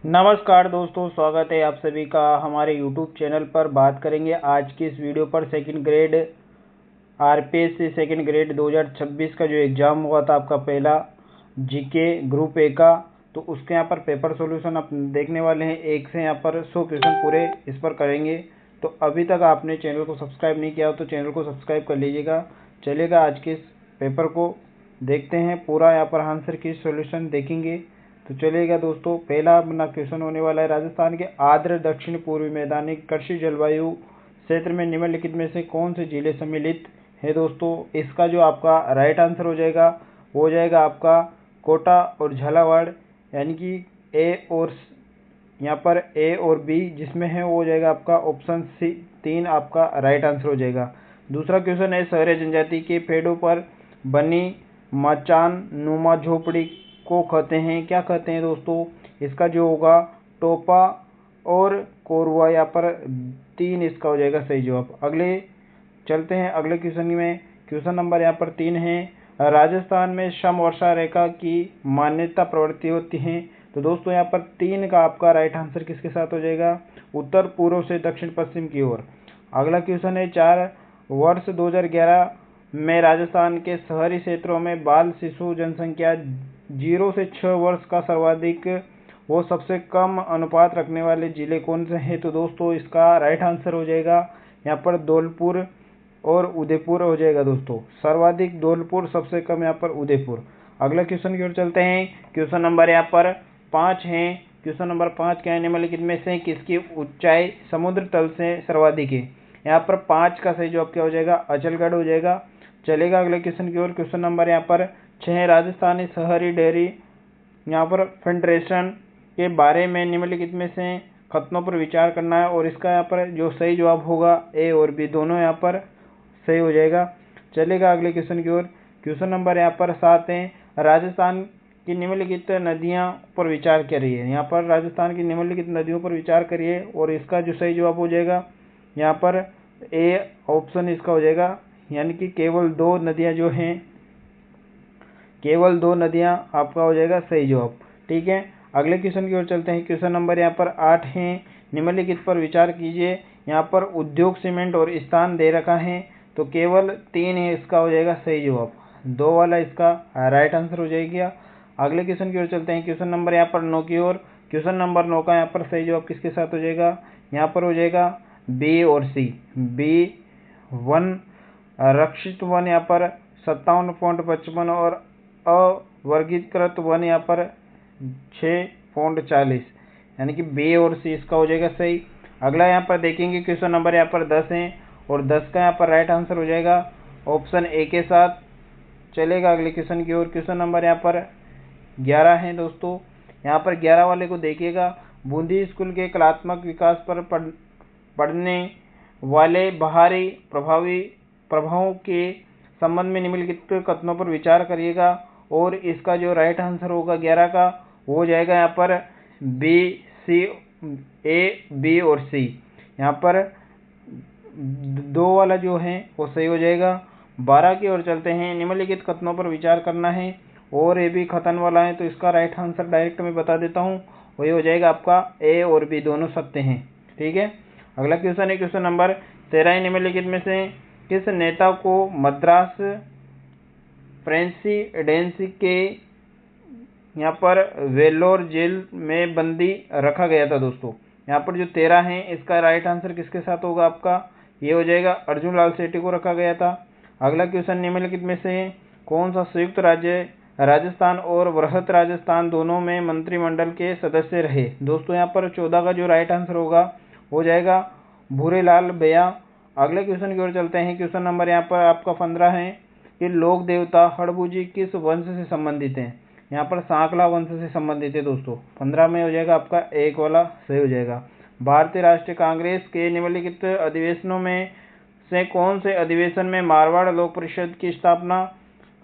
नमस्कार दोस्तों, स्वागत है आप सभी का हमारे YouTube चैनल पर। बात करेंगे आज की इस वीडियो पर सेकंड ग्रेड आरपीएस से सेकंड ग्रेड 2026 का जो एग्ज़ाम हुआ था आपका पहला जीके ग्रुप ए का, तो उसके यहाँ पर पेपर सॉल्यूशन आप देखने वाले हैं। एक से यहाँ पर 100 क्वेश्चन पूरे इस पर करेंगे। तो अभी तक आपने चैनल को सब्सक्राइब नहीं किया हो तो चैनल को सब्सक्राइब कर लीजिएगा। चलिएगा आज के इस पेपर को देखते हैं, पूरा यहाँ पर आंसर की सॉल्यूशन देखेंगे। तो चलिएगा दोस्तों, पहला अपना क्वेश्चन होने वाला है। राजस्थान के आर्द्र दक्षिण पूर्वी मैदानी कृषि जलवायु क्षेत्र में निम्नलिखित में से कौन से जिले सम्मिलित है दोस्तों? इसका जो आपका राइट आंसर हो जाएगा वो हो जाएगा आपका कोटा और झालावाड़, यानी कि ए और यहाँ पर ए और बी जिसमें है वो हो जाएगा आपका ऑप्शन सी 3 आपका राइट आंसर हो जाएगा। दूसरा क्वेश्चन है, शहरी जनजाति के पेड़ों पर बनी मचान नुमा झोपड़ी को कहते हैं, क्या कहते हैं दोस्तों? इसका जो होगा टोपा और कोरवा, यहाँ पर 3 इसका हो जाएगा सही जवाब। अगले चलते हैं अगले क्वेश्चन में। क्वेश्चन नंबर यहाँ पर 3 है, राजस्थान में समवर्षा रेखा की मान्यता प्रवृत्ति होती है। तो दोस्तों यहाँ पर 3 का आपका राइट आंसर किसके साथ हो जाएगा? उत्तर पूर्व से दक्षिण पश्चिम की ओर। अगला क्वेश्चन है, 4 वर्ष 2011 में राजस्थान के शहरी क्षेत्रों में बाल शिशु जनसंख्या 0 से 6 वर्ष का सर्वाधिक वो सबसे कम अनुपात रखने वाले जिले कौन से हैं? तो दोस्तों इसका राइट आंसर हो जाएगा यहाँ पर धौलपुर और उदयपुर हो जाएगा दोस्तों। सर्वाधिक धौलपुर, सबसे कम यहाँ पर उदयपुर। अगला क्वेश्चन की ओर चलते हैं। क्वेश्चन नंबर यहाँ पर 5 है। क्वेश्चन नंबर 5 क्या है, निम्नलिखित में से किसकी ऊंचाई समुद्र तल से सर्वाधिक है? यहाँ पर 5 का सही जवाब क्या हो जाएगा? अचलगढ़ हो जाएगा। चलेगा अगले क्वेश्चन की ओर। क्वेश्चन नंबर यहाँ पर 6, राजस्थानी शहरी डेयरी यहाँ पर फेडरेशन के बारे में निम्नलिखित में से कथनों पर विचार करना है, और इसका यहाँ पर जो सही जवाब होगा ए और बी दोनों यहाँ पर सही हो जाएगा। चलेगा अगले क्वेश्चन की ओर। क्वेश्चन नंबर यहाँ पर 7 है, राजस्थान की निम्नलिखित नदियाँ पर विचार करिए। यहाँ पर राजस्थान की निम्नलिखित नदियों पर विचार करिए, और इसका जो सही जवाब हो जाएगा यहाँ पर ए ऑप्शन इसका हो जाएगा, यानी कि केवल 2 नदियाँ जो हैं, केवल 2 नदियाँ आपका हो जाएगा सही जवाब। ठीक है, अगले क्वेश्चन की ओर चलते हैं। क्वेश्चन नंबर यहाँ पर 8 है, निम्नलिखित पर विचार कीजिए। यहाँ पर उद्योग सीमेंट और स्थान दे रखा है, तो केवल 3 है इसका हो जाएगा सही जवाब। 2 वाला इसका राइट आंसर हो जाएगा। अगले क्वेश्चन की ओर चलते हैं। क्वेश्चन नंबर यहाँ पर 9 की ओर। क्वेश्चन नंबर 9 का यहाँ पर सही जवाब किसके साथ हो जाएगा? यहाँ पर हो जाएगा बी और सी। बी वन रक्षित वन यहाँ पर 57.55 और अवर्गीकृत वन यहाँ पर 6.40, यानी कि बी और सी इसका हो जाएगा सही। अगला यहाँ पर देखेंगे, क्वेश्चन नंबर यहाँ पर 10 है, और 10 का यहाँ पर राइट आंसर हो जाएगा ऑप्शन ए के साथ। चलेगा अगले क्वेश्चन की ओर। क्वेश्चन नंबर यहाँ पर 11 है दोस्तों। यहाँ पर 11 वाले को देखिएगा, बूंदी स्कूल के कलात्मक विकास पर पड़ने वाले बाहरी प्रभावों के संबंध में निम्नलिखित कथनों पर विचार करिएगा, और इसका जो राइट आंसर होगा 11 का वो हो जाएगा यहाँ पर बी सी, ए बी और सी। यहाँ पर 2 वाला जो है वो सही हो जाएगा। 12 की ओर चलते हैं। निम्नलिखित कथनों पर विचार करना है, और ए बी कथन वाला है, तो इसका राइट आंसर डायरेक्ट मैं बता देता हूँ, वही हो जाएगा आपका ए और बी दोनों सत्य हैं। ठीक है, अगला क्वेश्चन है क्वेश्चन नंबर 13, निम्नलिखित में से किस नेता को मद्रास प्रेसिडेंसी के यहाँ पर वेल्लोर जेल में बंदी रखा गया था दोस्तों? यहाँ पर जो 13 है इसका राइट आंसर किसके साथ होगा आपका? ये हो जाएगा अर्जुन लाल सेठी को रखा गया था। अगला क्वेश्चन, निम्नलिखित में से कौन सा संयुक्त राज्य राजस्थान और वृहत राजस्थान दोनों में मंत्रिमंडल के सदस्य रहे? दोस्तों यहाँ पर 14 का जो राइट आंसर होगा हो जाएगा भूरेलाल भैया। अगले क्वेश्चन की ओर चलते हैं। क्वेश्चन नंबर यहाँ पर आपका 15 है कि लोक देवता हड़बूजी किस वंश से संबंधित हैं? यहाँ पर सांकला वंश से संबंधित है दोस्तों। 15 में हो जाएगा आपका एक वाला सही हो जाएगा। भारतीय राष्ट्रीय कांग्रेस के निम्नलिखित अधिवेशनों में से कौन से अधिवेशन में मारवाड़ लोक परिषद की स्थापना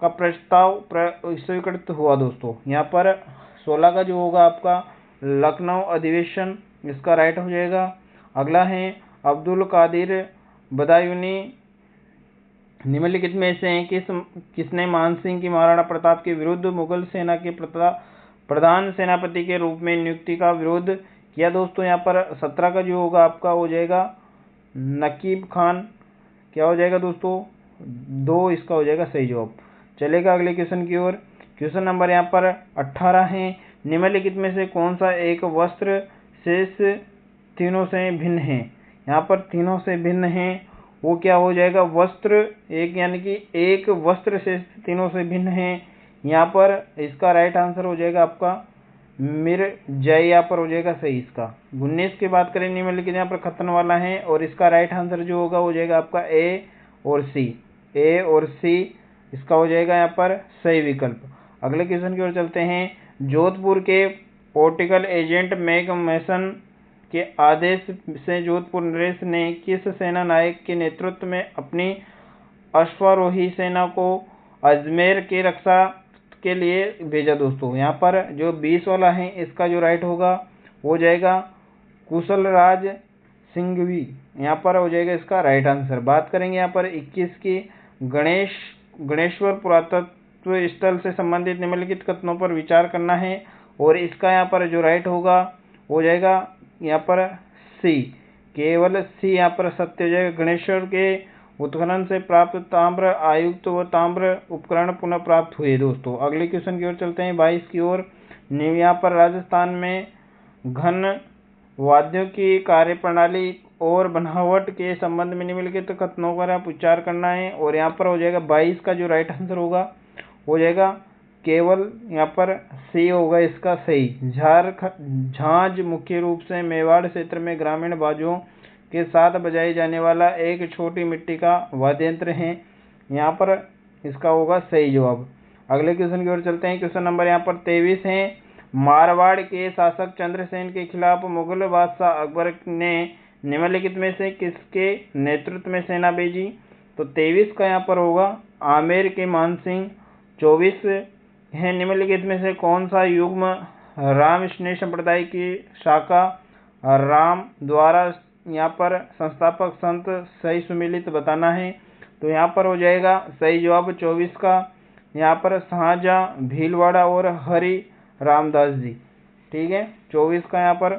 का प्रस्ताव स्वीकृत हुआ दोस्तों? यहाँ पर 16 का जो होगा आपका लखनऊ अधिवेशन इसका राइट हो जाएगा। अगला है अब्दुल कादिर बदायूनी निम्नलिखित में से किसने मानसिंह की महाराणा प्रताप के विरुद्ध मुगल सेना के प्रधान सेनापति के रूप में नियुक्ति का विरोध किया दोस्तों। यहाँ पर 17 का जो होगा आपका हो जाएगा नकीब खान। क्या हो जाएगा दोस्तों? 2 इसका हो जाएगा सही जवाब। चलेगा अगले क्वेश्चन की ओर। क्वेश्चन नंबर यहाँ पर 18 है। निम्नलिखित में से कौन सा एक वस्त्र शेष तीनों से भिन्न है? यहाँ पर तीनों से भिन्न है, वो क्या हो जाएगा? वस्त्र एक, यानी कि एक वस्त्र शेष तीनों से भिन्न है। यहाँ पर इसका राइट आंसर हो जाएगा आपका मिर्जय। यहाँ पर हो जाएगा सही इसका। 19 की बात करें निम्नलिखित यहाँ पर खतन वाला है, और इसका राइट आंसर जो होगा हो जाएगा आपका ए और सी। ए और सी इसका हो जाएगा यहाँ पर सही विकल्प। अगले क्वेश्चन की ओर चलते हैं। जोधपुर के पोर्टिकल एजेंट मैक मैसन के आदेश से जोधपुर नरेश ने किस सेना नायक के नेतृत्व में अपनी अश्वारोही सेना को अजमेर की रक्षा के लिए भेजा दोस्तों? यहाँ पर जो 20 वाला है इसका जो राइट होगा हो जाएगा कुशलराज सिंघवी। यहाँ पर हो जाएगा इसका राइट आंसर। बात करेंगे यहाँ पर 21 की। गणेश्वर पुरातत्व स्थल से संबंधित निम्नलिखित कथनों पर विचार करना है, और इसका यहाँ पर जो राइट होगा हो जाएगा यहाँ पर सी, केवल सी यहाँ पर सत्य हो जाएगा। गणेश्वर के उत्खनन से प्राप्त ताम्र आयुक्त व ताम्र उपकरण पुनः प्राप्त हुए दोस्तों। अगले क्वेश्चन की ओर चलते हैं 22 की ओर। यहाँ पर राजस्थान में घन वाद्यों की कार्यप्रणाली और बनावट के संबंध में निम्नलिखित कथनों का आप उच्चार करना है, और यहाँ पर हो जाएगा 22 का जो राइट आंसर होगा हो जाएगा केवल यहाँ पर सी होगा इसका सही। झांझ मुख्य रूप से मेवाड़ क्षेत्र में ग्रामीण बाजुओं के साथ बजाई जाने वाला एक छोटी मिट्टी का वाद्य यंत्र है। यहाँ पर इसका होगा सही जवाब। अगले क्वेश्चन की ओर चलते हैं। क्वेश्चन नंबर यहाँ पर 23 है। मारवाड़ के शासक चंद्रसेन के खिलाफ मुगल बादशाह अकबर ने निम्नलिखित में से किसके नेतृत्व में सेना भेजी? तो 23 का यहाँ पर होगा आमेर के मान सिंह। 24 है। निम्नलिखित में से कौन सा युग्म राम स्नेह संप्रदाय की शाखा राम द्वारा यहाँ पर संस्थापक संत सही सुमिलित बताना है? तो यहाँ पर हो जाएगा सही जवाब 24 का। यहाँ पर शाहजहाँ भीलवाड़ा और हरि रामदास जी। ठीक है, 24 का यहाँ पर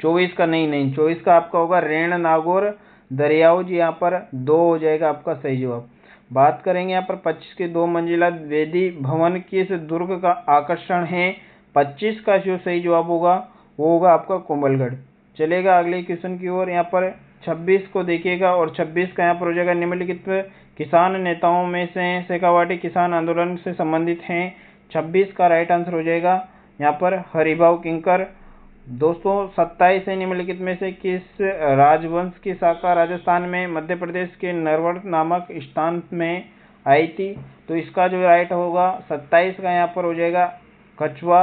24 का नहीं 24 का आपका होगा रेण नागौर दरियाऊ जी। यहाँ पर 2 हो जाएगा आपका सही जवाब। बात करेंगे यहाँ पर 25 के 2 मंजिला वेदी भवन किस दुर्ग का आकर्षण है? 25 का जो सही जवाब होगा वो होगा आपका कोमलगढ़। चलेगा अगले क्वेश्चन की ओर। यहाँ पर 26 को देखिएगा, और 26 का यहाँ पर हो जाएगा निम्नलिखित किसान नेताओं में से शेखावाटी किसान आंदोलन से संबंधित हैं। 26 का राइट आंसर हो जाएगा यहाँ पर हरिभाऊ किंकर। दोस्तों 27 है। निम्नलिखित में से किस राजवंश की शाखा राजस्थान में मध्य प्रदेश के नरवण नामक स्थान में आई थी? तो इसका जो राइट होगा 27 का यहाँ पर हो जाएगा कछवा।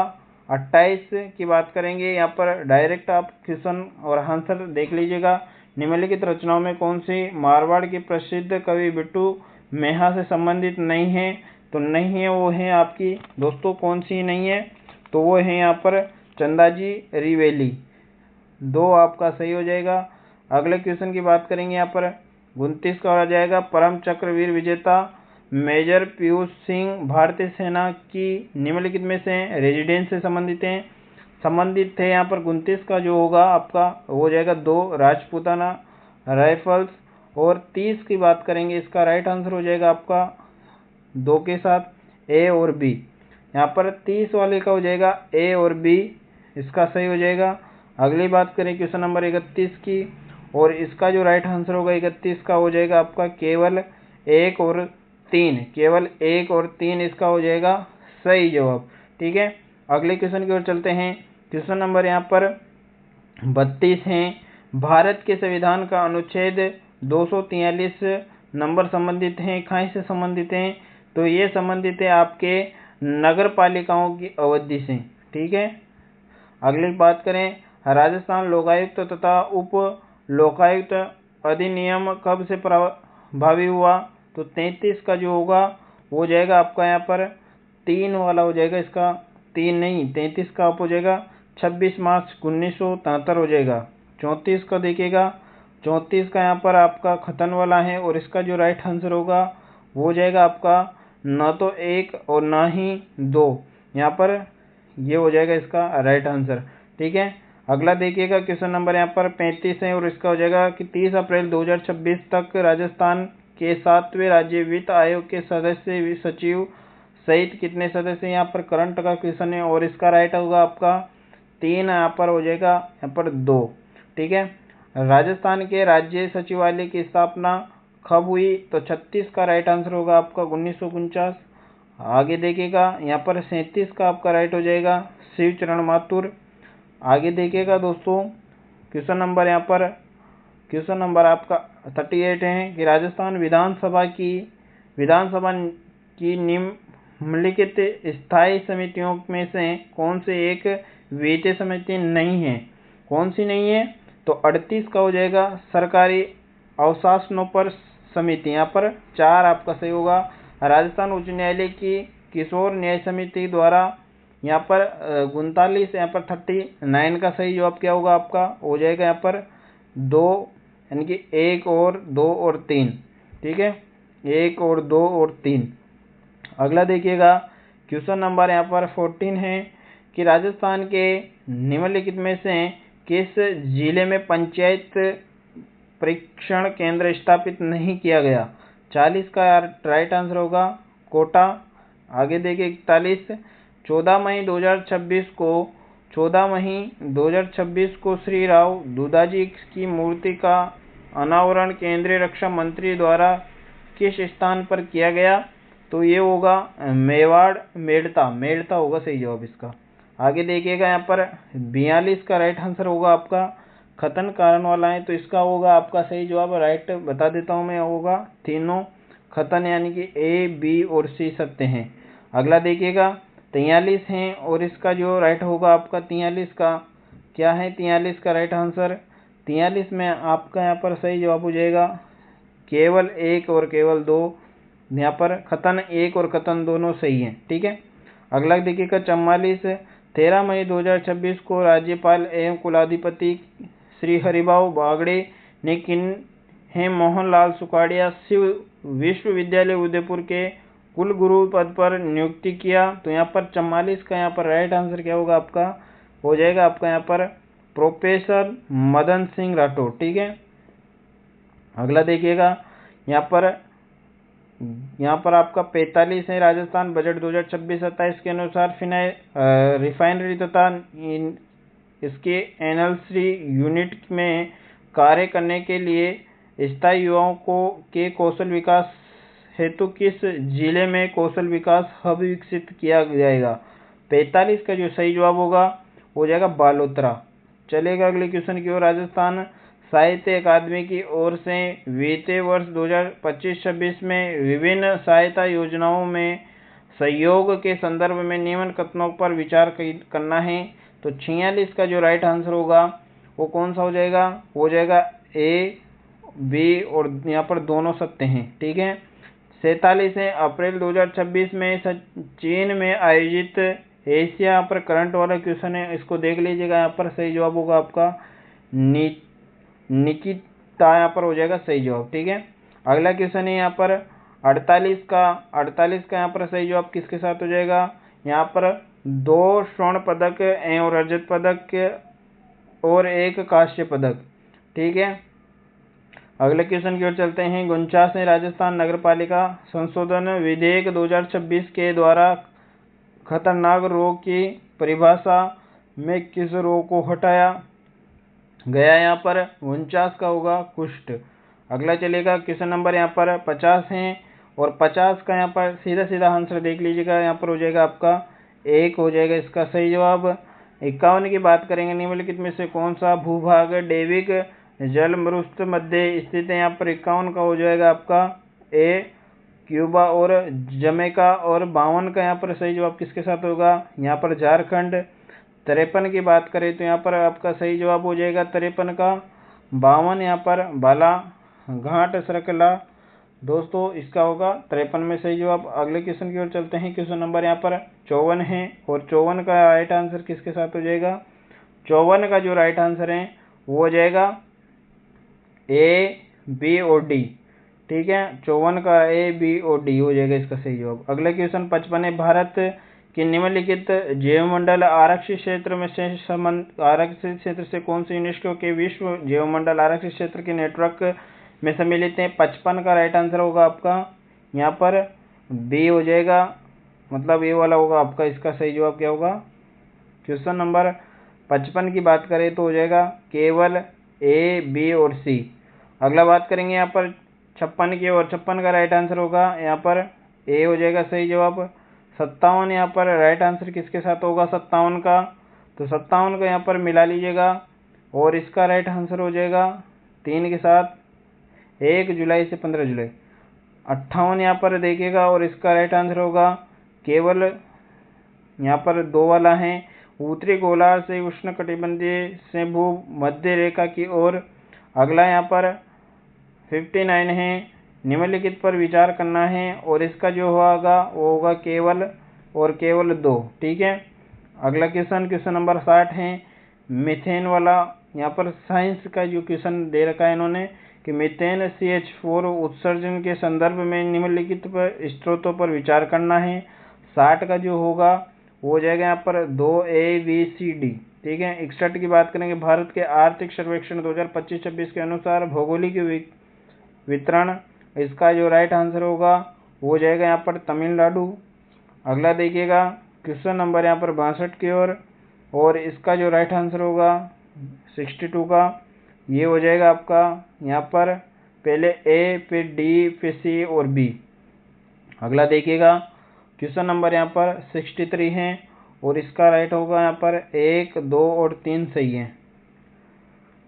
28 की बात करेंगे, यहाँ पर डायरेक्ट आप क्वेश्चन और आंसर देख लीजिएगा। निम्नलिखित रचनाओं में कौन सी मारवाड़ की प्रसिद्ध कवि बिट्टू मेहा से संबंधित नहीं है? तो नहीं है, वो है आपकी दोस्तों कौन सी नहीं है? तो वो है यहाँ पर चंदाजी रिवेली। 2 आपका सही हो जाएगा। अगले क्वेश्चन की बात करेंगे, यहाँ पर 29 का हो जाएगा परम चक्र वीर विजेता मेजर पीयूष सिंह भारतीय सेना की निम्नलिखित में से रेजिडेंस से संबंधित थे। यहाँ पर 29 का जो होगा आपका हो जाएगा 2 राजपूताना राइफल्स। और 30 की बात करेंगे, इसका राइट आंसर हो जाएगा आपका 2 के साथ ए और बी। यहाँ पर 30 वाले का हो जाएगा ए और बी, इसका सही हो जाएगा। अगली बात करें क्वेश्चन नंबर 31 की, और इसका जो राइट आंसर होगा 31 का हो जाएगा आपका केवल 1 और 3। केवल 1 और 3 इसका हो जाएगा सही जवाब। ठीक है, अगले क्वेश्चन की ओर चलते हैं। क्वेश्चन नंबर यहाँ पर 32 है। भारत के संविधान का अनुच्छेद 243 नंबर संबंधित हैं, कहाँ से संबंधित हैं? तो ये संबंधित है आपके नगर पालिकाओं की अवधि से। ठीक है, अगली बात करें राजस्थान लोकायुक्त तथा उप लोकायुक्त अधिनियम कब से प्रभावी हुआ? तो 33 का जो होगा वो हो जाएगा आपका यहाँ पर 3 वाला हो जाएगा, इसका 3 नहीं 33 का आप हो जाएगा 26 मार्च 1973 हो जाएगा। 34 का देखिएगा, 34 का यहाँ पर आपका खतन वाला है, और इसका जो राइट आंसर होगा वो हो जाएगा आपका न तो 1 और ना ही 2। यहाँ पर ये हो जाएगा इसका राइट आंसर। ठीक है, अगला देखिएगा क्वेश्चन नंबर यहाँ पर 35 है और इसका हो जाएगा कि 30 अप्रैल 2026 तक राजस्थान के 7वें राज्य वित्त आयोग के सदस्य सचिव सहित कितने सदस्य, यहाँ पर करंट का क्वेश्चन है और इसका राइट होगा आपका 3, यहाँ पर हो जाएगा यहाँ पर 2। ठीक है, राजस्थान के राज्य सचिवालय की स्थापना कब हुई, तो 36 का राइट आंसर होगा आपका 1949। आगे देखिएगा यहाँ पर 37 का आपका राइट हो जाएगा शिव चरण माथुर। आगे देखिएगा दोस्तों क्वेश्चन नंबर यहाँ पर क्वेश्चन नंबर आपका 38 है कि राजस्थान विधानसभा की निम्नलिखित स्थायी समितियों में से कौन से एक वित्तीय समिति नहीं है, कौन सी नहीं है, तो 38 का हो जाएगा सरकारी अवशासनों पर समिति, यहाँ पर 4 आपका सही होगा। राजस्थान उच्च न्यायालय की किशोर न्याय समिति द्वारा यहाँ पर 39, यहाँ पर 39 का सही जवाब क्या होगा आपका हो जाएगा यहाँ पर 2, यानी कि 1 और 2 और 3। ठीक है, 1 और 2 और 3। अगला देखिएगा क्वेश्चन नंबर यहाँ पर 14 है कि राजस्थान के निम्नलिखित में से किस जिले में पंचायत परीक्षण केंद्र स्थापित नहीं किया गया, 40 का राइट आंसर होगा कोटा। आगे देखिए 41, 14 मई 2026 को श्री राव दूधाजी की मूर्ति का अनावरण केंद्रीय रक्षा मंत्री द्वारा किस स्थान पर किया गया, तो ये होगा मेवाड़ मेड़ता होगा सही जवाब इसका। आगे देखिएगा यहाँ पर 42 का राइट आंसर होगा आपका खतन कारण वाला है, तो इसका होगा आपका सही जवाब राइट बता देता हूँ मैं, होगा तीनों खतन, यानी कि ए बी और सी सत्य हैं। अगला देखिएगा 43 है और इसका जो राइट होगा आपका 43 का क्या है, 43 का राइट आंसर 43 में आपका यहाँ पर सही जवाब हो जाएगा केवल 1 और केवल 2, यहाँ पर खतन 1 और खतन दोनों सही हैं। ठीक है, अगला देखिएगा 44, 13 मई 2026 को राज्यपाल एवं कुलाधिपति श्री हरिभाऊ बागड़े ने किन्हें मोहनलाल सुखाड़िया शिव विश्वविद्यालय उदयपुर के कुलगुरु पद पर नियुक्ति किया, तो यहाँ पर 44 का यहाँ पर राइट आंसर क्या होगा आपका हो जाएगा आपका यहाँ पर प्रोफेसर मदन सिंह राठौड़। ठीक है, अगला देखिएगा यहाँ पर आपका 45 है राजस्थान बजट 2026-27 के अनुसार रिफाइनरी तथा इसके एनएलसी यूनिट में कार्य करने के लिए स्थायी युवाओं के कौशल विकास हेतु किस जिले में कौशल विकास हब विकसित किया जाएगा, 45 का जो सही जवाब होगा हो जाएगा बालोतरा। चलेगा अगले क्वेश्चन की ओर। राजस्थान साहित्य अकादमी की ओर से वित्तीय वर्ष 2025-26 में विभिन्न सहायता योजनाओं में सहयोग के संदर्भ में निम्न कथनों पर विचार करना है, तो 46 का जो राइट आंसर होगा वो कौन सा हो जाएगा ए बी और यहाँ पर दोनों सत्य हैं। ठीक है, 47 है अप्रैल 2026 में चीन में आयोजित एशिया, यहाँ पर करंट वाला क्वेश्चन है, इसको देख लीजिएगा। यहाँ पर सही जवाब होगा आपका निकिता, यहाँ पर हो जाएगा सही जवाब। ठीक है, अगला क्वेश्चन है यहाँ पर 48 का यहाँ पर सही जवाब किसके साथ हो जाएगा, यहाँ पर 2 स्वर्ण पदक एवं रजत पदक और 1 कांस्य पदक। ठीक है, अगले क्वेश्चन की ओर चलते हैं। 49 ने राजस्थान नगरपालिका संशोधन विधेयक 2026 के द्वारा खतरनाक रोग की परिभाषा में किस रोग को हटाया गया, यहाँ पर 49 का होगा कुष्ठ। अगला चलेगा क्वेश्चन नंबर यहाँ पर 50 है और 50 का यहाँ पर सीधा आंसर देख लीजिएगा, यहाँ पर हो जाएगा आपका 1 हो जाएगा इसका सही जवाब। 51 की बात करेंगे, निम्नलिखित में से कौन सा भूभाग डेविक जल मरुस्थल मध्य स्थित है, यहाँ पर 51 का हो जाएगा आपका ए क्यूबा और जमैका, और 52 का यहाँ पर सही जवाब किसके साथ होगा, यहाँ पर झारखंड। 53 की बात करें तो यहाँ पर आपका सही जवाब हो जाएगा 53 का 52, यहाँ पर बालाघाट सरकला दोस्तों इसका होगा 53 में सही जवाब। अगले क्वेश्चन की ओर चलते हैं। क्वेश्चन नंबर यहाँ पर 54 है और 54 का राइट आंसर किसके साथ हो जाएगा, 54 का जो राइट आंसर है वो हो जाएगा ए बी और डी। ठीक है, 54 का ए बी और डी हो जाएगा इसका सही जवाब। अगला क्वेश्चन 55 है, भारत कि निम्नलिखित जैवमंडल आरक्षित क्षेत्र में से आरक्षित क्षेत्र से कौन से यूनेस्को के विश्व जैवमंडल आरक्षित क्षेत्र के नेटवर्क में सम्मिलित है। 55 का राइट आंसर होगा आपका यहाँ पर बी हो जाएगा, मतलब ये वाला होगा आपका। इसका सही जवाब क्या होगा? क्वेश्चन नंबर 55 की बात करें तो हो जाएगा केवल ए, बी और सी। अगला बात करेंगे यहाँ पर 56 की, और 56 का राइट आंसर होगा यहाँ पर ए हो जाएगा सही जवाब। 57 यहाँ पर राइट आंसर किसके साथ होगा 57 का? तो 57 को यहाँ पर मिला लीजिएगा और इसका राइट आंसर हो जाएगा 3 के साथ 1 जुलाई से 15 जुलाई। 58 यहाँ पर देखिएगा और इसका राइट आंसर होगा केवल यहाँ पर 2 वाला है, उत्तरी गोलार्ध से उष्णकटिबंधीय से भूमध्य रेखा की ओर। अगला यहाँ पर 59 है, निम्नलिखित पर विचार करना है और इसका जो होगा वो होगा केवल और केवल 2। ठीक है। अगला क्वेश्चन नंबर 60 है, मीथेन वाला। यहाँ पर साइंस का जो क्वेश्चन दे रखा है इन्होंने कि मीथेन CH4 उत्सर्जन के संदर्भ में निम्नलिखित पर स्रोतों पर विचार करना है। 60 का जो होगा वो हो जाएगा यहाँ पर 2ABCD। ठीक है। 61 की बात करेंगे, भारत के आर्थिक सर्वेक्षण 2025-26 के अनुसार भौगोलिक वितरण। इसका जो राइट आंसर होगा वो हो जाएगा यहाँ पर तमिलनाडु। अगला देखिएगा क्वेश्चन नंबर यहाँ पर 62 की ओर, और इसका जो राइट आंसर होगा 62 का ये हो जाएगा आपका यहाँ पर पहले ए, फिर डी, फिर सी और बी। अगला देखिएगा क्वेश्चन नंबर यहाँ पर 63 है और इसका राइट होगा यहाँ पर 1, 2 और 3 सही है।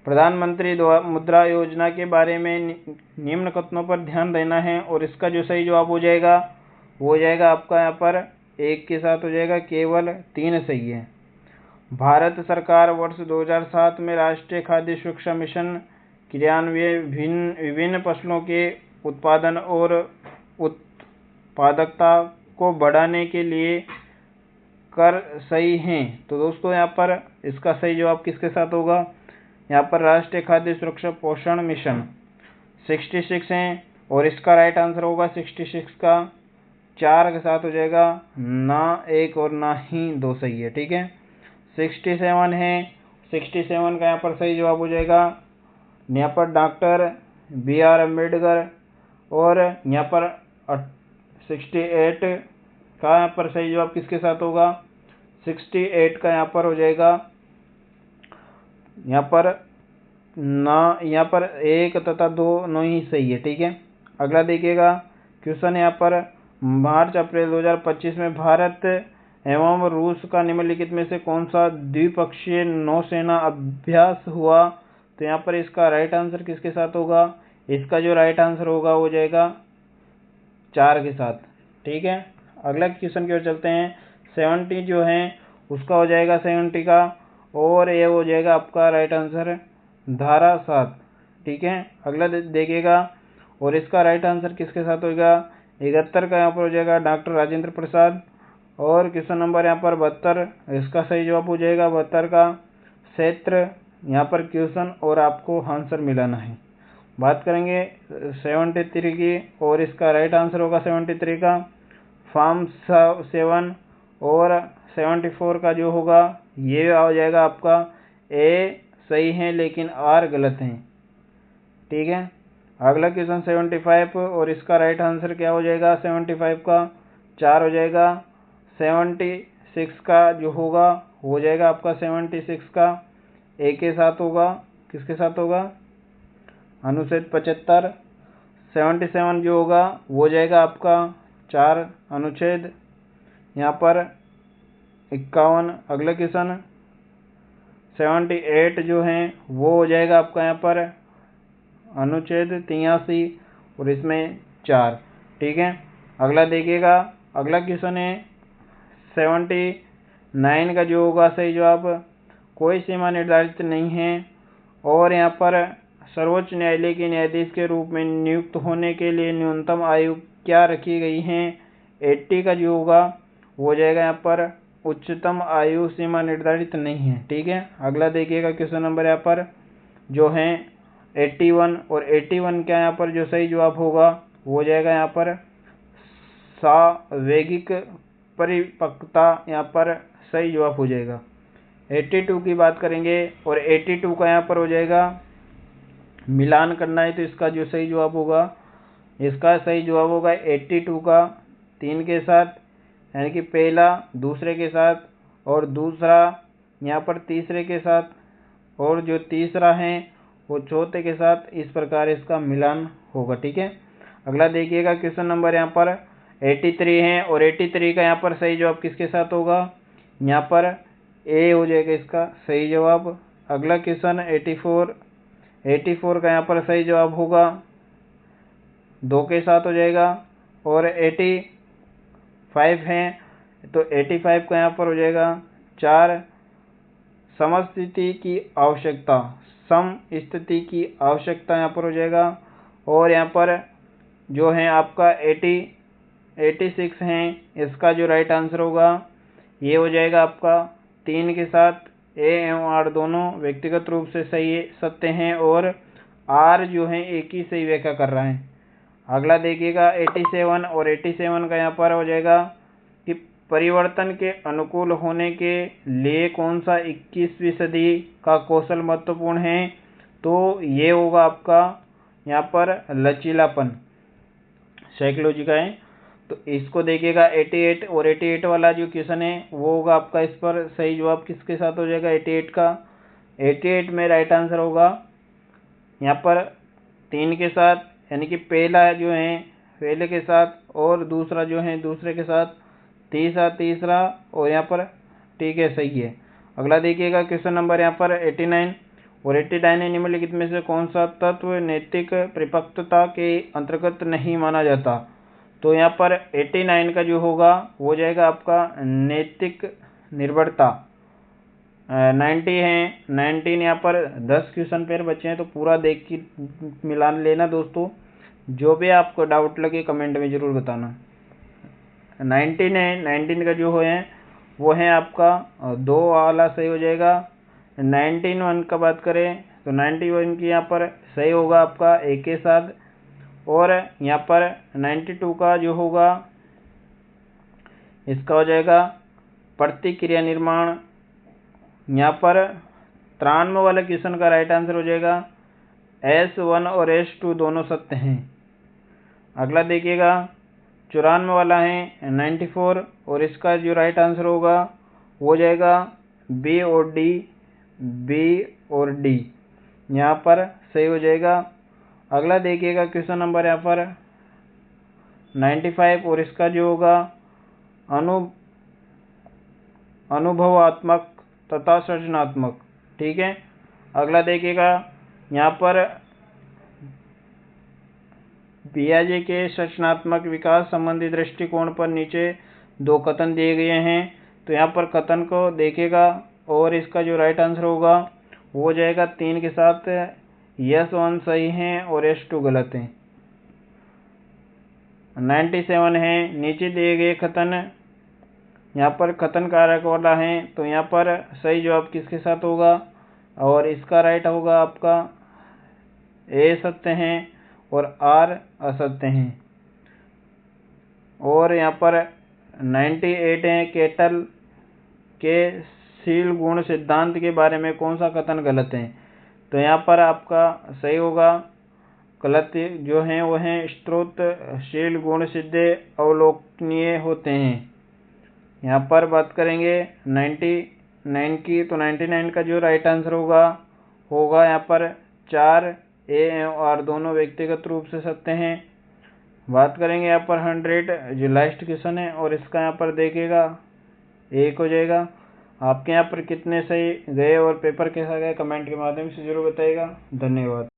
प्रधानमंत्री मुद्रा योजना के बारे में निम्न कथनों पर ध्यान देना है और इसका जो सही जवाब हो जाएगा वो हो जाएगा आपका यहाँ पर 1 के साथ हो जाएगा केवल 3 सही है। भारत सरकार वर्ष 2007 में राष्ट्रीय खाद्य सुरक्षा मिशन क्रियान्वयन विभिन्न फसलों के उत्पादन और उत्पादकता को बढ़ाने के लिए कर सही हैं। तो दोस्तों यहाँ पर इसका सही जवाब किसके साथ होगा? यहाँ पर राष्ट्रीय खाद्य सुरक्षा पोषण मिशन 66 है और इसका राइट आंसर होगा 66 का 4 के साथ हो जाएगा, ना 1 और ना ही 2 सही है। ठीक है। 67 है, 67 का यहाँ पर सही जवाब हो जाएगा यहाँ पर डॉक्टर BR अम्बेडकर। और यहाँ पर 68 का यहाँ पर सही जवाब किसके साथ होगा? 68 का यहाँ पर हो जाएगा यहाँ पर ना, यहाँ पर 1 तथा 2 दोनों ही सही है। ठीक है। अगला देखिएगा क्वेश्चन यहाँ पर मार्च अप्रैल 2025 में भारत एवं रूस का निम्नलिखित में से कौन सा द्विपक्षीय नौसेना अभ्यास हुआ? तो यहाँ पर इसका राइट आंसर किसके साथ होगा? इसका जो राइट आंसर होगा हो जाएगा 4 के साथ। ठीक है। अगला क्वेश्चन की ओर चलते हैं। 70 जो है उसका हो जाएगा 70 का, और ये हो जाएगा आपका राइट आंसर धारा 7। ठीक है। अगला देखिएगा और इसका राइट आंसर किसके साथ होगा? 71 का यहाँ पर हो जाएगा डॉक्टर राजेंद्र प्रसाद। और क्वेश्चन नंबर यहाँ पर 72, इसका सही जवाब हो जाएगा 72 का क्षेत्र यहाँ पर क्वेश्चन और आपको आंसर मिलाना है। बात करेंगे 73 की और इसका राइट आंसर होगा 73 का फार्म 7। और 74 का जो होगा ये आ जाएगा आपका ए सही है लेकिन आर गलत है। ठीक है। अगला क्वेश्चन 75 और इसका राइट आंसर क्या हो जाएगा? 75 का 4 हो जाएगा। 76 का जो होगा हो जाएगा आपका 76 का ए के साथ होगा। किसके साथ होगा? अनुच्छेद 75। 77 जो होगा वो हो जाएगा आपका 4 अनुच्छेद यहाँ पर 51। अगला क्वेश्चन 78 जो है वो हो जाएगा आपका यहाँ पर अनुच्छेद 83 और इसमें 4। ठीक है। अगला देखिएगा, अगला क्वेश्चन है 79 का जो होगा सही जवाब कोई सीमा निर्धारित नहीं है। और यहाँ पर सर्वोच्च न्यायालय के न्यायाधीश के रूप में नियुक्त होने के लिए न्यूनतम आयु क्या रखी गई है? 80 का जो होगा वो हो जाएगा यहाँ पर उच्चतम आयु सीमा निर्धारित नहीं है। ठीक है। अगला देखिएगा क्वेश्चन नंबर यहाँ पर जो है 81, और 81 का यहाँ पर जो सही जवाब होगा वो हो जाएगा यहाँ पर सावैगिक परिपक्वता यहाँ पर सही जवाब हो जाएगा। 82 की बात करेंगे और 82 का यहाँ पर हो जाएगा मिलान करना है, तो इसका जो सही जवाब होगा, इसका सही जवाब होगा 82 का 3 के साथ, यानी कि पहला दूसरे के साथ और दूसरा यहाँ पर तीसरे के साथ और जो तीसरा है वो चौथे के साथ। इस प्रकार इसका मिलान होगा। ठीक है, अगला देखिएगा क्वेश्चन नंबर यहाँ पर 83 है और 83 का यहाँ पर सही जवाब किसके साथ होगा, यहाँ पर ए हो जाएगा इसका सही जवाब। अगला क्वेश्चन 84 का यहाँ पर सही जवाब होगा 2 के साथ हो जाएगा। और 85 है तो 85 का यहाँ पर हो जाएगा 4। समस्थिति की आवश्यकता, सम स्थिति की आवश्यकता यहाँ पर हो जाएगा। और यहाँ पर जो है आपका 86 है, इसका जो राइट आंसर होगा ये हो जाएगा आपका 3 के साथ। ए एवं आर दोनों व्यक्तिगत रूप से सही सत्य हैं और आर जो है एक ही सही व्याख्या कर रहा है। अगला देखिएगा 87 और 87 का यहाँ पर हो जाएगा कि परिवर्तन के अनुकूल होने के लिए कौन सा 21वीं सदी का कौशल महत्वपूर्ण है, तो ये होगा आपका यहाँ पर लचीलापन, साइकोलॉजी का है। तो इसको देखिएगा 88 और 88 वाला जो क्वेश्चन है वो होगा आपका, इस पर सही जवाब किसके साथ हो जाएगा 88 का। 88 में राइट आंसर होगा यहाँ पर 3 के साथ, यानी कि पहला जो है पहले के साथ और दूसरा जो है दूसरे के साथ, तीसरा और यहाँ पर ठीक है सही है। अगला देखिएगा क्वेश्चन नंबर यहाँ पर 89 और 89 निम्नलिखित में से कौन सा तत्व नैतिक परिपक्वता के अंतर्गत नहीं माना जाता, तो यहाँ पर 89 का जो होगा वो हो जाएगा आपका नैतिक निर्भरता। 90 है, 19 यहाँ पर 10 क्वेश्चन पेयर बचे हैं, तो पूरा देख के मिलान लेना दोस्तों। जो भी आपको डाउट लगे कमेंट में ज़रूर बताना। 19 है, 19 का जो है वो है आपका 2 वाला सही हो जाएगा। 91 का बात करें तो 91 की यहाँ पर सही होगा आपका एक के साथ। और यहाँ पर 92 का जो होगा इसका हो जाएगा प्रतिक्रिया निर्माण। यहाँ पर 93 वाला क्वेश्चन का राइट आंसर हो जाएगा S1 और S2 दोनों सत्य हैं। अगला देखिएगा 94 वाला है 94 और इसका जो राइट आंसर होगा वो हो जाएगा बी और डी यहाँ पर सही हो जाएगा। अगला देखिएगा क्वेश्चन नंबर यहाँ पर 95 और इसका जो होगा अनुभवात्मक तथा सृजनात्मक। ठीक है, अगला देखिएगा यहाँ पर पियाजे के सृजनात्मक विकास संबंधी दृष्टिकोण पर नीचे 2 कथन दिए गए हैं, तो यहाँ पर कथन को देखेगा और इसका जो राइट आंसर होगा वो हो जाएगा 3 के साथ। S1 सही है और S2 गलत है। 97 है, नीचे दिए गए कथन यहाँ पर कथन कारक वाला है, तो यहाँ पर सही जवाब किसके साथ होगा, और इसका राइट होगा आपका ए सत्य है और आर असत्य है। और यहाँ पर 98 है, केटल के शील गुण सिद्धांत के बारे में कौन सा कथन गलत है, तो यहाँ पर आपका सही होगा गलत जो है वो है स्रोतशील गुण सिद्धे अवलोकनीय होते हैं। यहाँ पर बात करेंगे 99 की, तो 99 का जो राइट आंसर होगा यहाँ पर 4 ए एवं आर दोनों व्यक्तिगत रूप से सत्य हैं। बात करेंगे यहाँ पर 100 जो लास्ट क्वेश्चन है और इसका यहाँ पर देखिएगा 1 हो जाएगा। आपके यहाँ पर कितने सही गए और पेपर कैसा गया कमेंट के माध्यम से जरूर बताइएगा। धन्यवाद।